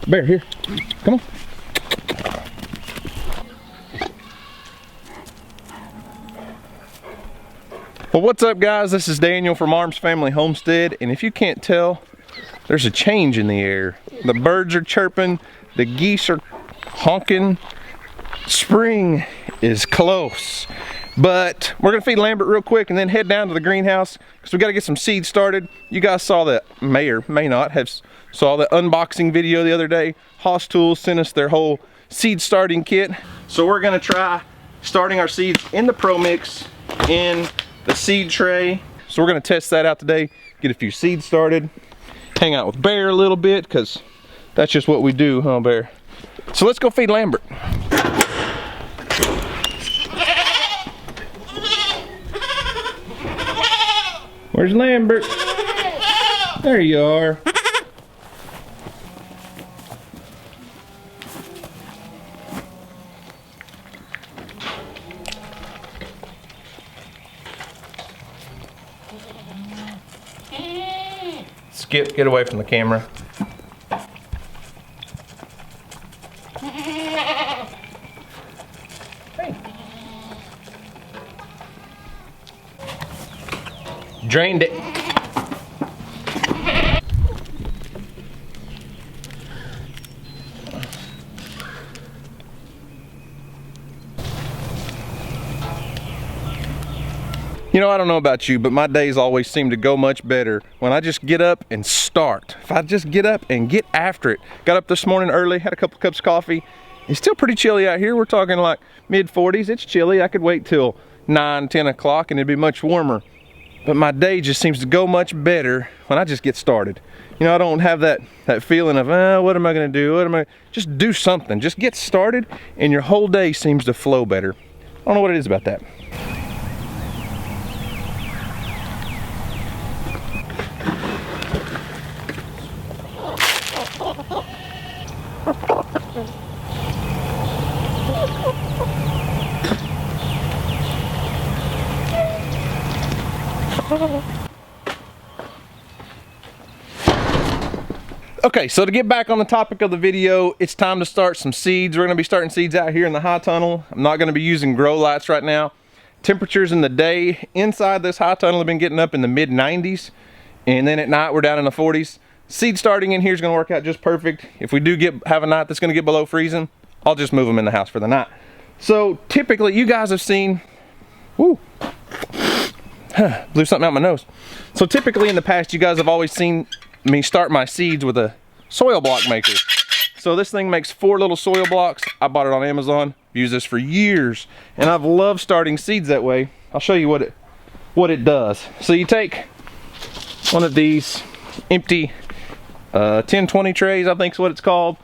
Bear, here. Come on. Well, what's up, guys? This is Daniel from Arms Family Homestead, and if you can't tell, there's a change in the air. The birds are chirping, the geese are honking. Spring is close. But we're gonna feed Lambert real quick and then head down to the greenhouse because we gotta get some seeds started. You guys saw that, may or may not have saw the unboxing video the other day. HOSS Tools sent us their whole seed starting kit. So we're gonna try starting our seeds in the Pro Mix in the seed tray. So we're gonna test that out today, get a few seeds started, hang out with Bear a little bit because that's just what we do, huh, Bear? So let's go feed Lambert. Where's Lambert? There you are. Skip, get away from the camera. Hey. Drained it. You know, I don't know about you, but my days always seem to go much better when I just get up and start. If I just get up and get after it. Got up this morning early, had a couple cups of coffee. It's still pretty chilly out here. We're talking like mid-40s. It's chilly. I could wait till 9, 10 o'clock and it'd be much warmer. But my day just seems to go much better when I just get started. You know, I don't have that feeling of, what am I gonna do? Just do something. Just get started and your whole day seems to flow better. I don't know what it is about that. Okay, so to get back on the topic of the video, it's time to start some seeds. We're going to be starting seeds out here in the high tunnel. I'm not going to be using grow lights right now. Temperatures in the day inside this high tunnel have been getting up in the mid 90s, and then at night we're down in the 40s. Seed starting in here is going to work out just perfect. If we do have a night that's going to get below freezing, I'll just move them in the house for the night. So typically, you guys have seen, whoo, blew something out my nose. So typically in the past, you guys have always seen me start my seeds with a soil block maker. So this thing makes 4 little soil blocks. I bought it on Amazon, used this for years, and I've loved starting seeds that way. I'll show you what it does. So you take one of these empty 10-20 trays, I think is what it's called.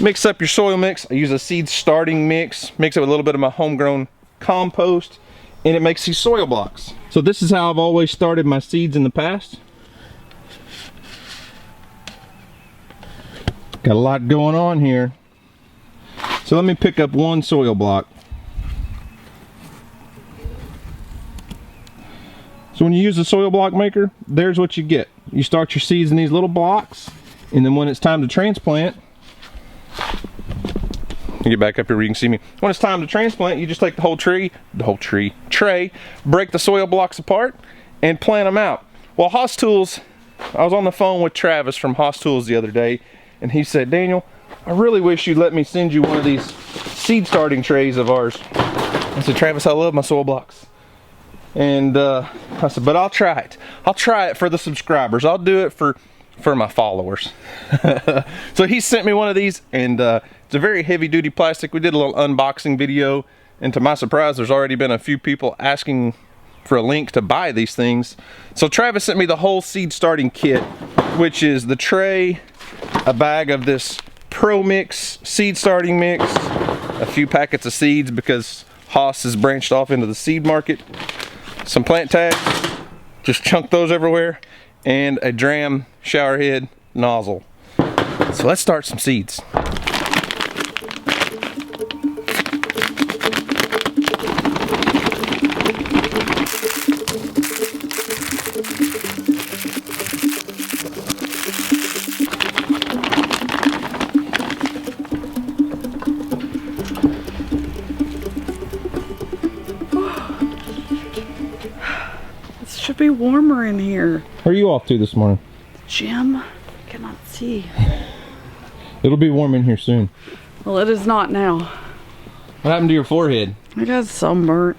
Mix up your soil mix. I use a seed starting mix, mix it with a little bit of my homegrown compost, and it makes these soil blocks. So this is how I've always started my seeds in the past. Got a lot going on here. So let me pick up one soil block. So when you use a soil block maker, there's what you get. You start your seeds in these little blocks, and then when it's time to transplant, get back up here where you can see me. When it's time to transplant, you just take the whole tray, break the soil blocks apart, and plant them out. Well, HOSS Tools, I was on the phone with Travis from HOSS Tools the other day, and he said, Daniel, I really wish you'd let me send you one of these seed starting trays of ours. I said, Travis, I love my soil blocks. And I said, but I'll try it. I'll try it for the subscribers. I'll do it for my followers. So he sent me one of these, and it's a very heavy duty plastic. We did a little unboxing video, and to my surprise, there's already been a few people asking for a link to buy these things. So Travis sent me the whole seed starting kit, which is the tray, a bag of this Pro Mix seed starting mix, a few packets of seeds because HOSS has branched off into the seed market, some plant tags, just chunk those everywhere, and a dram shower head nozzle. So let's start some seeds. be warmer in here. Where are you off to this morning? Jim, cannot see. It'll be warm in here soon. Well, it is not now. What happened to your forehead? I got sunburnt.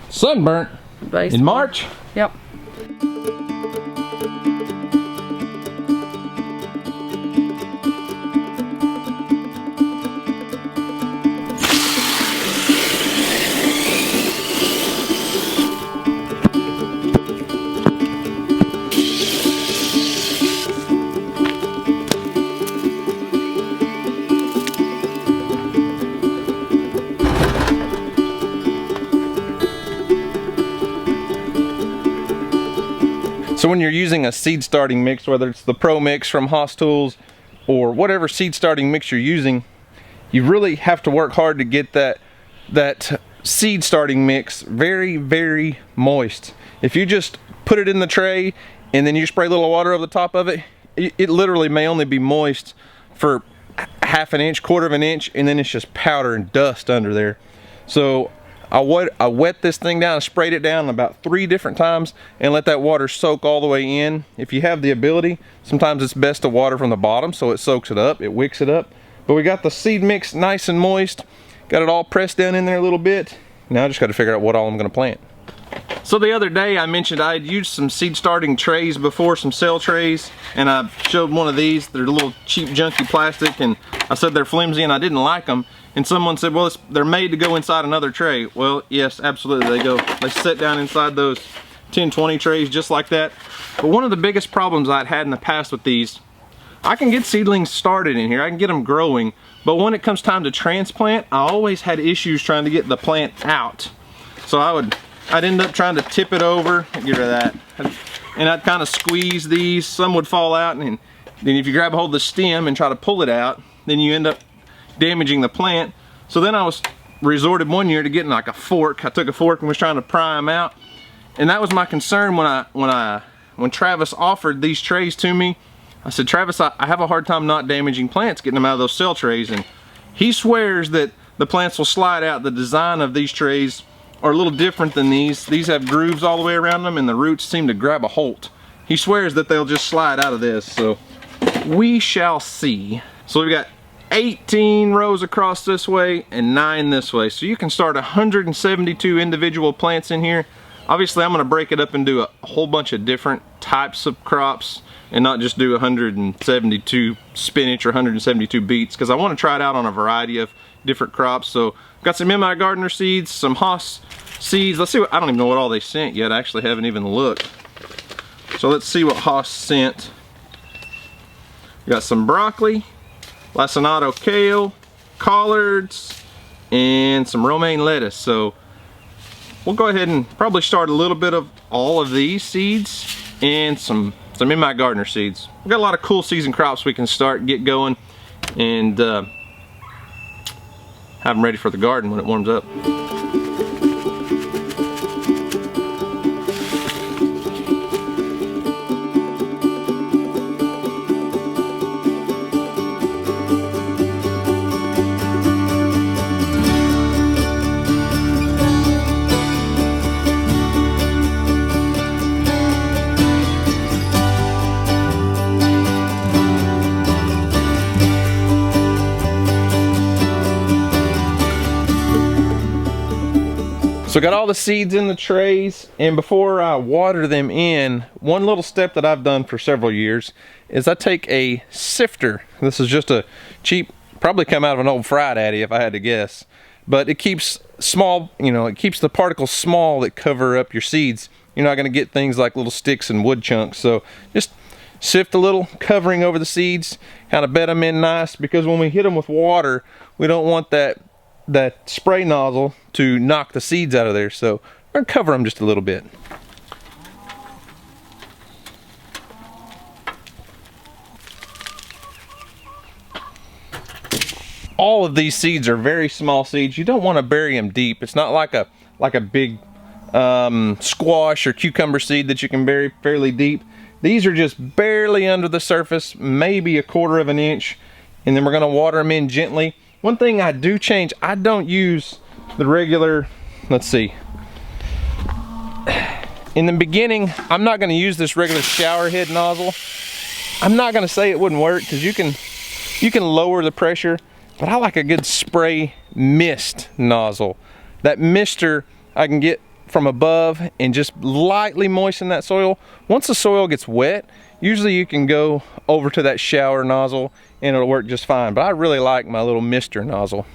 Sunburnt? Baseball. In March? Yep. So when you're using a seed starting mix, whether it's the Pro Mix from HOSS Tools or whatever seed starting mix you're using, you really have to work hard to get that seed starting mix very, very moist. If you just put it in the tray and then you spray a little water over the top of it, it literally may only be moist for half an inch, quarter of an inch, and then it's just powder and dust under there. So I wet this thing down and sprayed it down about 3 different times and let that water soak all the way in. If you have the ability, sometimes it's best to water from the bottom so it soaks it up, it wicks it up. But we got the seed mix nice and moist, got it all pressed down in there a little bit. Now I just got to figure out what all I'm going to plant. So the other day I mentioned I had used some seed starting trays before, some cell trays, and I showed one of these. They're a little cheap junky plastic, and I said they're flimsy and I didn't like them. And someone said, well, they're made to go inside another tray. Well, yes, absolutely, they sit down inside those 10-20 trays just like that. But one of the biggest problems I'd had in the past with these, I can get seedlings started in here, I can get them growing, but when it comes time to transplant, I always had issues trying to get the plant out. So I'd end up trying to tip it over, get rid of that, and I'd kind of squeeze these. Some would fall out, and then if you grab a hold of the stem and try to pull it out, then you end up damaging the plant. So then I was resorted one year to getting like a fork. I took a fork and was trying to pry them out, and that was my concern when Travis offered these trays to me. I said, Travis, I have a hard time not damaging plants, getting them out of those cell trays, and he swears that the plants will slide out. The design of these trays are a little different than these. These have grooves all the way around them and the roots seem to grab a hold. He swears that they'll just slide out of this, so we shall see. So we've got 18 rows across this way and 9 this way. So you can start 172 individual plants in here. Obviously I'm going to break it up and do a whole bunch of different types of crops and not just do 172 spinach or 172 beets, because I want to try it out on a variety of different crops. So got some MI Gardener seeds, some HOSS seeds. Let's see what, I don't even know what all they sent yet. I actually haven't even looked. So let's see what HOSS sent. We got some broccoli, lacinato kale, collards, and some romaine lettuce. So we'll go ahead and probably start a little bit of all of these seeds and some MI Gardener seeds. We've got a lot of cool season crops we can start, get going, and have them ready for the garden when it warms up. So got all the seeds in the trays, and before I water them in, one little step that I've done for several years is I take a sifter. This is just a cheap, probably come out of an old Fry Daddy if I had to guess, but it keeps small, you know, it keeps the particles small that cover up your seeds. You're not going to get things like little sticks and wood chunks. So just sift a little covering over the seeds, kind of bed them in nice, because when we hit them with water, we don't want that spray nozzle to knock the seeds out of there. So we're gonna cover them just a little bit. All of these seeds are very small seeds. You don't want to bury them deep. It's not like a big squash or cucumber seed that you can bury fairly deep. These are just barely under the surface, maybe a quarter of an inch, and then we're gonna water them in gently. One thing I do change, I don't use the regular, let's see, In the beginning, I'm not gonna use this regular shower head nozzle. I'm not gonna say it wouldn't work, because you can lower the pressure, but I like a good spray mist nozzle. That mister I can get from above and just lightly moisten that soil. Once the soil gets wet, usually you can go over to that shower nozzle and it'll work just fine. But I really like my little mister nozzle.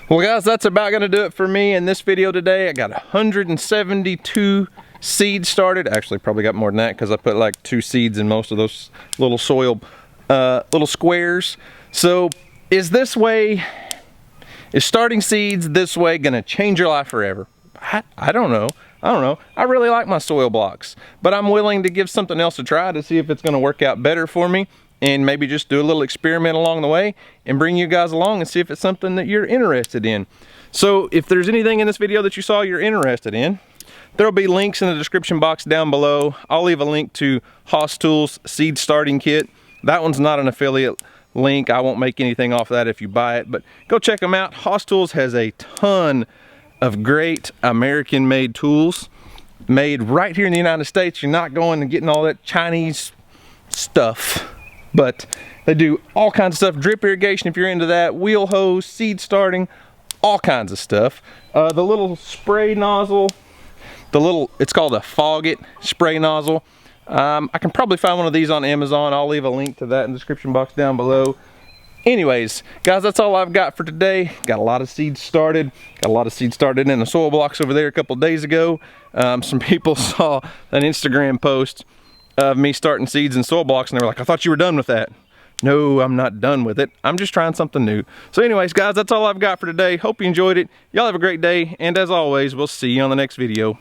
Well guys, that's about gonna do it for me in this video today. I got 172 seeds started. Actually, probably got more than that because I put like 2 seeds in most of those little soil, little squares. So is starting seeds this way gonna change your life forever? I don't know. I really like my soil blocks, but I'm willing to give something else a try to see if it's gonna work out better for me, and maybe just do a little experiment along the way and bring you guys along and see if it's something that you're interested in. So if there's anything in this video that you saw you're interested in, there'll be links in the description box down below. I'll leave a link to HOSS Tools Seed Starting Kit. That one's not an affiliate link. I won't make anything off of that if you buy it, but go check them out. HOSS Tools has a ton of great American-made tools made right here in the United States. You're not going and getting all that Chinese stuff. But they do all kinds of stuff, drip irrigation if you're into that, wheel hose, seed starting, all kinds of stuff. The little spray nozzle, it's called a Fogg spray nozzle. I can probably find one of these on Amazon. I'll leave a link to that in the description box down below. Anyways, guys, that's all I've got for today. Got a lot of seeds started. Got a lot of seeds started in the soil blocks over there a couple days ago. Some people saw an Instagram post of me starting seeds in soil blocks and they were like, I thought you were done with that. No, I'm not done with it. I'm just trying something new. So anyways, guys, that's all I've got for today. Hope you enjoyed it. Y'all have a great day, and as always, we'll see you on the next video.